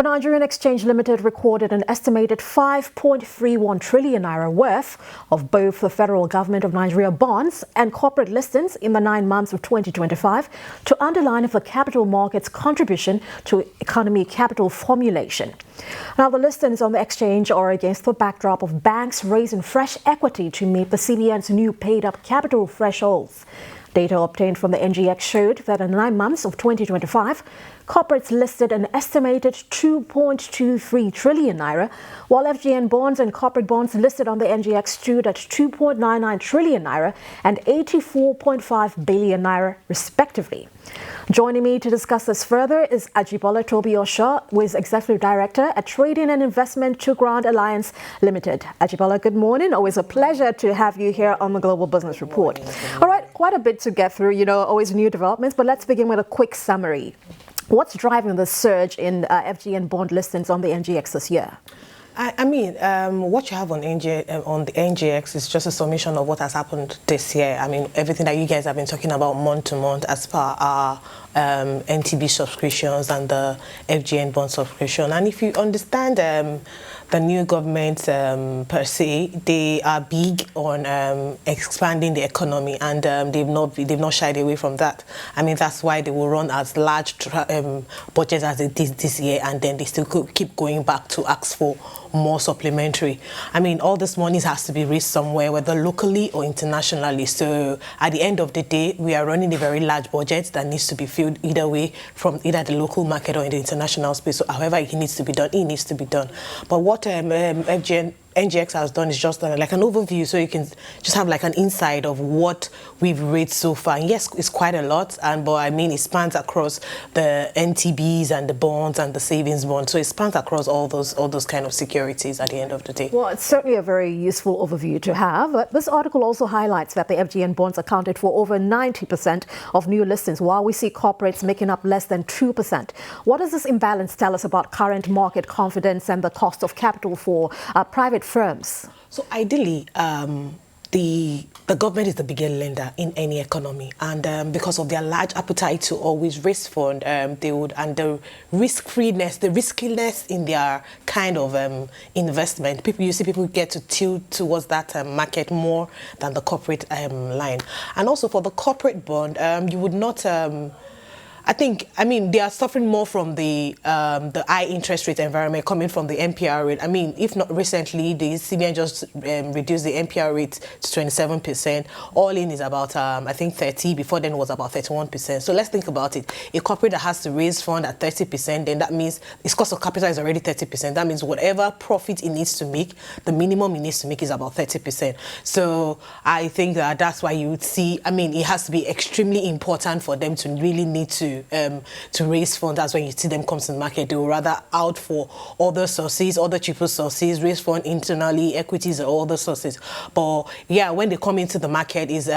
Nigerian Exchange Limited recorded an estimated 5.31 trillion naira worth of both the federal government of Nigeria bonds and corporate listings in the 9 months of 2025 to underline the capital market's contribution to economy capital formulation. Now, the listings on the exchange are against the backdrop of banks raising fresh equity to meet the CBN's new paid-up capital thresholds. Data obtained from the NGX showed that in 9 months of 2025, corporates listed an estimated 2.23 trillion naira, while FGN bonds and corporate bonds listed on the NGX stood at 2.99 trillion naira and 84.5 billion naira, respectively. Joining me to discuss this further is Ajibola Tobi Osho, who is Executive Director at Trading and Investment to Grand Alliance Limited. Ajibola, good morning. Always a pleasure to have you here on the Global Business Report. All right, quite a bit to get through, always new developments, but let's begin with a quick summary. What's driving the surge in FGN bond listings on the NGX this year? What you have on the NGX is just a summation of what has happened this year. Everything that you guys have been talking about month to month as per our NTB subscriptions and the FGN bond subscription. And if you understand the new government per se, they are big on expanding the economy, and they've not shied away from that. That's why they will run as large budgets as they did this year, and then they still keep going back to ask for more supplementary. All this money has to be raised somewhere, whether locally or internationally. So at the end of the day, we are running a very large budget that needs to be filled either way, from either the local market or in the international space. So however it needs to be done, it needs to be done. But what NGX has done is just like an overview, so you can just have like an insight of what we've raised so far. And yes, it's quite a lot, but it spans across the NTBs and the bonds and the savings bonds. So it spans across all those kind of securities at the end of the day. Well, it's certainly a very useful overview to have. But this article also highlights that the FGN bonds accounted for over 90% of new listings, while we see corporates making up less than 2%. What does this imbalance tell us about current market confidence and the cost of capital for private firms? So ideally, the government is the bigger lender in any economy, and because of their large appetite to always raise fund, they would, and the risk-freeness, the riskiness in their kind of investment, you see people get to tilt towards that market more than the corporate line. And also for the corporate bond, you would not. They are suffering more from the high interest rate environment coming from the MPR rate. If not recently, the CBN just reduced the MPR rate to 27%. All in is about, 30. Before then it was about 31%. So let's think about it. A corporate that has to raise fund at 30%, then that means its cost of capital is already 30%. That means whatever profit it needs to make, the minimum it needs to make is about 30%. So I think that's why you would see, it has to be extremely important for them to really need to raise funds. That's when you see them come to the market. They will rather out for other sources, other cheaper sources, raise fund internally, equities or other sources. But yeah, when they come into the market is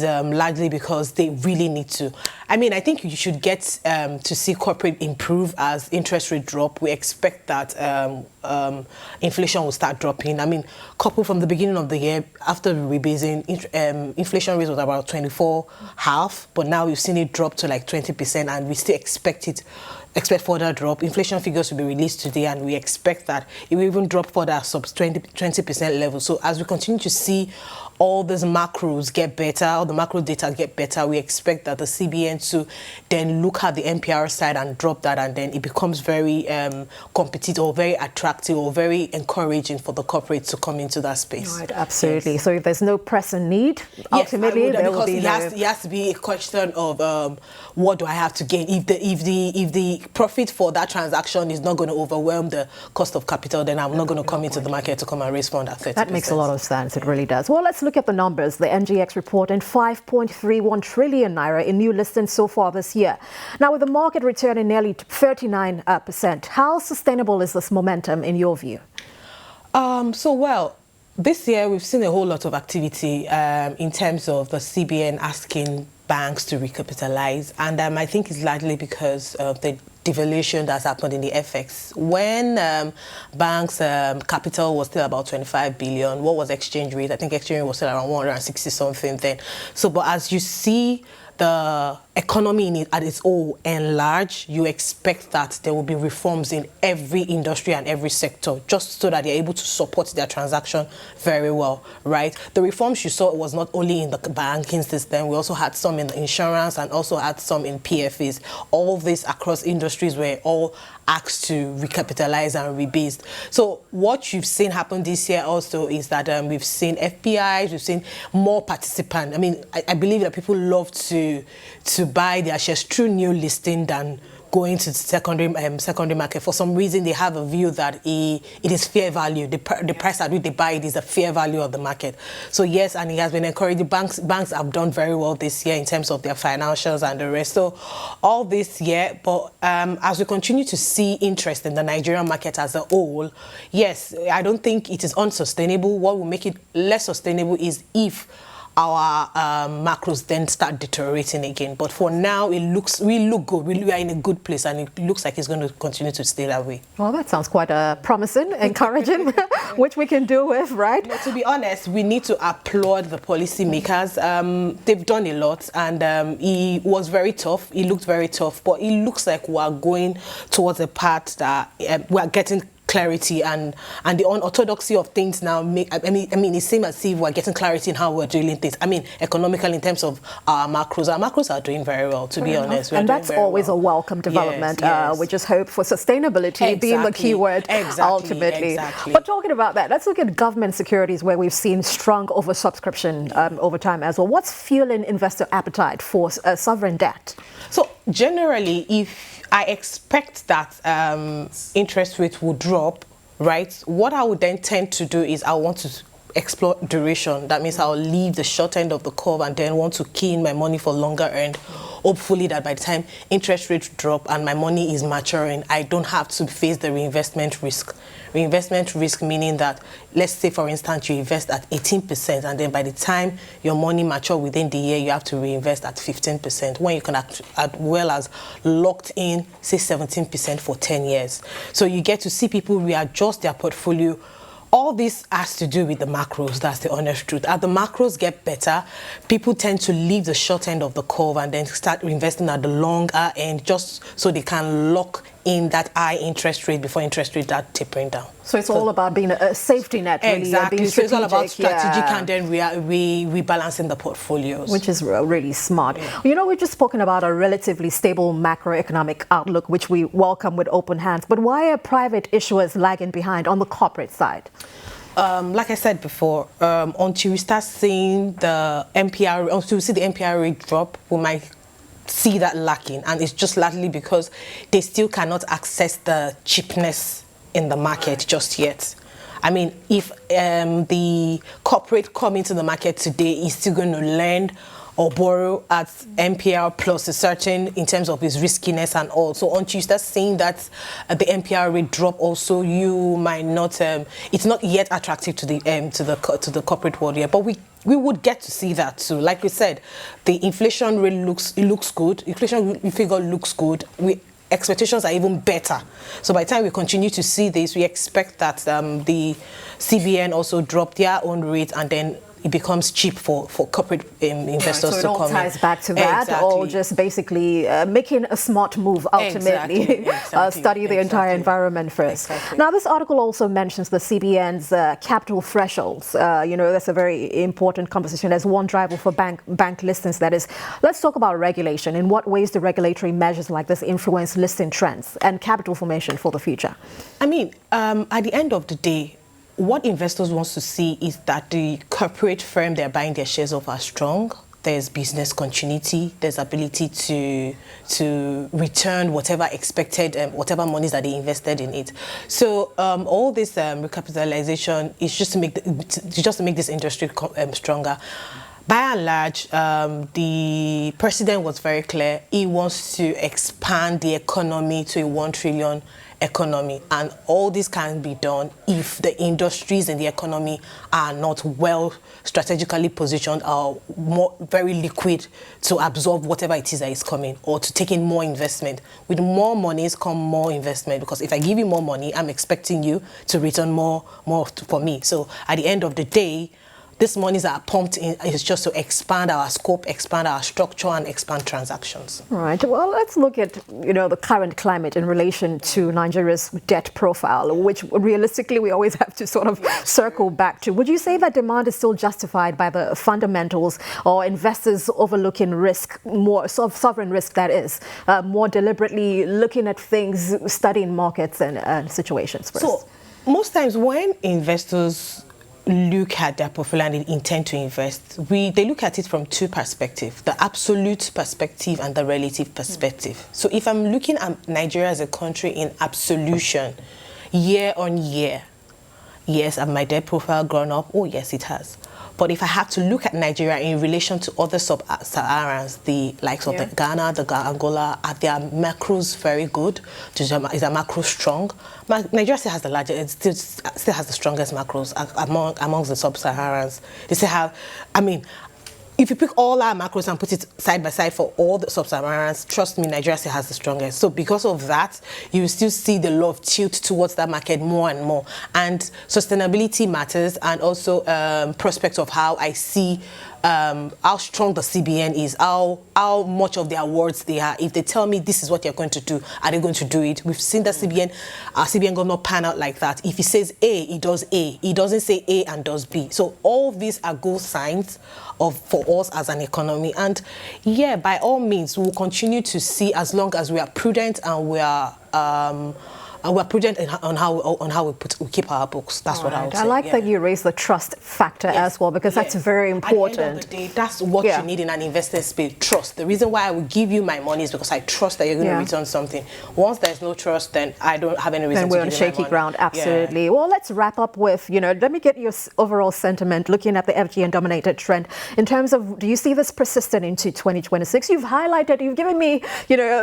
largely because they really need to. I think you should get to see corporate improve as interest rate drop. We expect that inflation will start dropping. Coupled from the beginning of the year, after rebasing, inflation rate was about 24.5, but now we've seen it drop to like 20%, and we still expect further drop. Inflation figures will be released today, and we expect that it will even drop further sub 20% level. So as we continue to see all these macros get better, all the macro data get better, we expect that the CBN to then look at the MPR side and drop that, and then it becomes very competitive or very attractive or very encouraging for the corporate to come into that space. Right, absolutely. Yes. So if there's no pressing need, yes, ultimately there will be it has to be a question of what do I have to gain? If the profit for that transaction is not going to overwhelm the cost of capital, then I'm not going to come into the market to come and raise fund at 30%. That makes a lot of sense. It really does. Well, let's look at the numbers. The NGX reported 5.31 trillion naira in new listings so far this year. Now, with the market returning nearly 39%, how sustainable is this momentum in your view? This year we've seen a whole lot of activity in terms of the CBN asking banks to recapitalize, and I think it's largely because of the devaluation that's happened in the FX. When banks' capital was still about 25 billion, what was exchange rate? I think exchange rate was still around 160 something then. So, but as you see the economy in it at its whole and large, you expect that there will be reforms in every industry and every sector, just so that they're able to support their transaction very well, right? The reforms you saw was not only in the banking system, we also had some in the insurance and also had some in PFAs. All this across industries were all asked to recapitalize and rebase. So what you've seen happen this year also is that we've seen FPIs, we've seen more participants. I mean, I believe that people love to buy their shares through new listing than going to the secondary market. For some reason, they have a view that it is fair value. The price at which they buy it is the fair value of the market. So yes, and it has been encouraged. Banks have done very well this year in terms of their financials and the rest. So all this year, but as we continue to see interest in the Nigerian market as a whole, yes, I don't think it is unsustainable. What will make it less sustainable is if our macros then start deteriorating again. But for now, we look good. We are in a good place, and it looks like it's going to continue to stay that way. Well, that sounds quite promising, encouraging, which we can do with, right? No, to be honest, we need to applaud the policymakers. They've done a lot, and it was very tough. It looked very tough, but it looks like we are going towards a path that we are getting clarity, and the unorthodoxy of things now I mean it seems as if we're getting clarity in how we're doing things. I mean, economically, in terms of our macros are doing very well, to be honest. And that's always a welcome development. Yes. We just hope for sustainability being the key word ultimately. But talking about that, let's look at government securities, where we've seen strong oversubscription over time as well. What's fueling investor appetite for sovereign debt? So generally, if I expect that interest rates will drop, right? What I would then tend to do is I want to explore duration. That means I'll leave the short end of the curve and then want to key in my money for longer end. Hopefully that by the time interest rates drop and my money is maturing, I don't have to face the reinvestment risk. Reinvestment risk meaning that, let's say for instance, you invest at 18%, and then by the time your money matures within the year, you have to reinvest at 15%, when you can as well as locked in, say 17% for 10 years. So you get to see people readjust their portfolio. All this has to do with the macros. That's the honest truth. As the macros get better, people tend to leave the short end of the curve and then start investing at the longer end, just so they can lock in that high interest rate before interest rates start tapering down. So it's all about being a safety net, really. Exactly. Being so it's all about strategic and then rebalancing the portfolios. Which is really smart. Yeah. You know, we've just spoken about a relatively stable macroeconomic outlook, which we welcome with open hands. But why are private issuers lagging behind on the corporate side? Like I said before, until we start seeing the MPR, until we see the MPR rate drop, we might see that lacking, and it's just largely because they still cannot access the cheapness in the market just yet. I mean, if the corporate come into the market today is still going to lend or borrow at MPR plus a certain in terms of its riskiness and all. So until you start seeing that the MPR rate drop, also you might not. It's not yet attractive to the corporate world yet, but we would get to see that too. Like we said, the inflation rate looks good. Inflation figure looks good. Expectations are even better. So by the time we continue to see this, we expect that the CBN also drop their own rate, and then it becomes cheap for corporate investors to come in. So it all ties back to that, or just basically making a smart move ultimately. Study the entire environment first. Now, this article also mentions the CBN's capital thresholds. You know, that's a very important conversation. There's one driver for bank listings, that is. Let's talk about regulation. In what ways do regulatory measures like this influence listing trends and capital formation for the future? I mean, at the end of the day, what investors want to see is that the corporate firm they're buying their shares of are strong. There's business continuity. There's ability to return whatever expected, whatever monies that they invested in it. So all this recapitalization is just to make this industry stronger. By and large, the president was very clear. He wants to expand the economy to a 1 trillion economy, and all this can be done if the industries in the economy are not well strategically positioned or very liquid to absorb whatever it is that is coming, or to take in more investment. With more monies come more investment, because if I give you more money, I'm expecting you to return more for me. So at the end of the day, these monies that are pumped in is just to expand our scope, expand our structure, and expand transactions. Right. Well, let's look at, the current climate in relation to Nigeria's debt profile, which realistically we always have to sort of circle back to. Would you say that demand is still justified by the fundamentals, or investors overlooking risk, more sovereign risk that is, more deliberately looking at things, studying markets and situations first? So most times when investors look at their profile and they intend to invest, they look at it from two perspectives: the absolute perspective and the relative perspective. So if I'm looking at Nigeria as a country in absolution, year on year, yes, have my debt profile gone up? Oh yes, it has. But if I have to look at Nigeria in relation to other sub-Saharans, the likes of the Ghana, the Angola, are their macros very good? Is their macro strong? Nigeria still has the largest, it still has the strongest macros amongst the sub-Saharans. They still have, if you pick all our macros and put it side by side for all the sub-Saharans, trust me, Nigeria still has the strongest. So because of that, you still see the law of tilt towards that market more and more. And sustainability matters, and also prospects of how I see how strong the CBN is, how much of their words they are. If they tell me this is what you're going to do, are they going to do it? We've seen the our CBN governor pan out like that. If he says A, he does A. He doesn't say A and does B. So all these are good signs for us as an economy. And yeah, by all means, we will continue to see, as long as we are prudent and we're prudent on how we keep our books. That's what I would say. I like that you raise the trust factor as well, because that's very important. At the end of the day, that's what you need in an investing space: trust. The reason why I will give you my money is because I trust that you're going to return something. Once there's no trust, then I don't have any reason to give you my money. Then we're on shaky ground, absolutely. Well, let's wrap up with, let me get your overall sentiment looking at the FGN-dominated trend. In terms of, do you see this persistent into 2026? You've given me,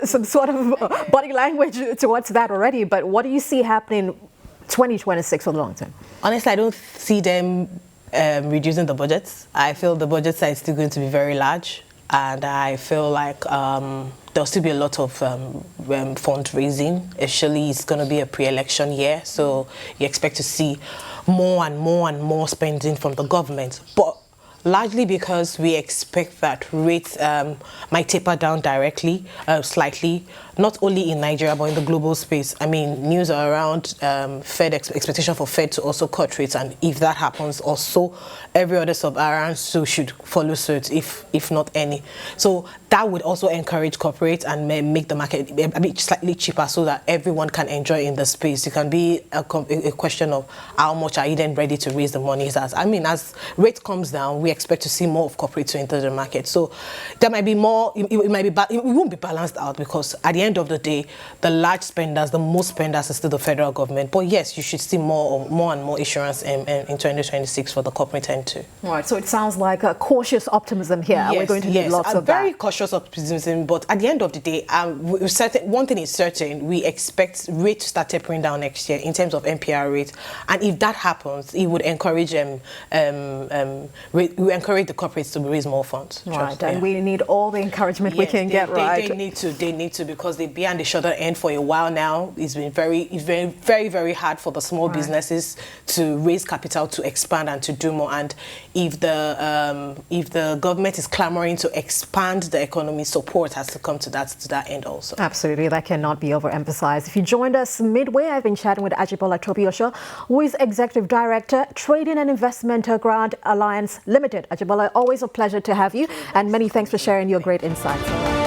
some sort of body language towards that already, but what do you see happening 2026 for the long term? Honestly, I don't see them reducing the budgets. I feel the budget side is still going to be very large, and I feel like there'll still be a lot of fundraising. Actually, it's going to be a pre-election year, so you expect to see more and more and more spending from the government. But largely because we expect that rates might taper down slightly, not only in Nigeria, but in the global space. News are around Fed expectation for Fed to also cut rates, and if that happens, also every other sub-Saharan should follow suit, if not any. So that would also encourage corporates and make the market a bit slightly cheaper, so that everyone can enjoy in the space. It can be a question of how much are you then ready to raise the money. As rate comes down, we expect to see more of corporates to enter the market. So there might be more. It won't be balanced out, because at the end of the day, the large spenders, the most spenders, are still the federal government. But yes, you should see more and more issuance in 2026 for the corporate end too. Right. So it sounds like a cautious optimism here. Yes, we're going to need lots of that. Very cautious optimism. But at the end of the day, one thing is certain: we expect rate to start tapering down next year in terms of MPR rate. And if that happens, it would encourage the corporates to raise more funds. Right. And we need all the encouragement we can get. They need to, because they've been on the shorter end for a while now. It's been very, very hard for the small businesses to raise capital, to expand and to do more. And if the government is clamoring to expand the economy, support has to come to that end also. Absolutely, that cannot be overemphasized. If you joined us midway, I've been chatting with Ajibola Tobi Osho, who is Executive Director, Trading and Investment Grant Alliance Limited. Ajibola, always a pleasure to have you, and many thanks for sharing your great insights.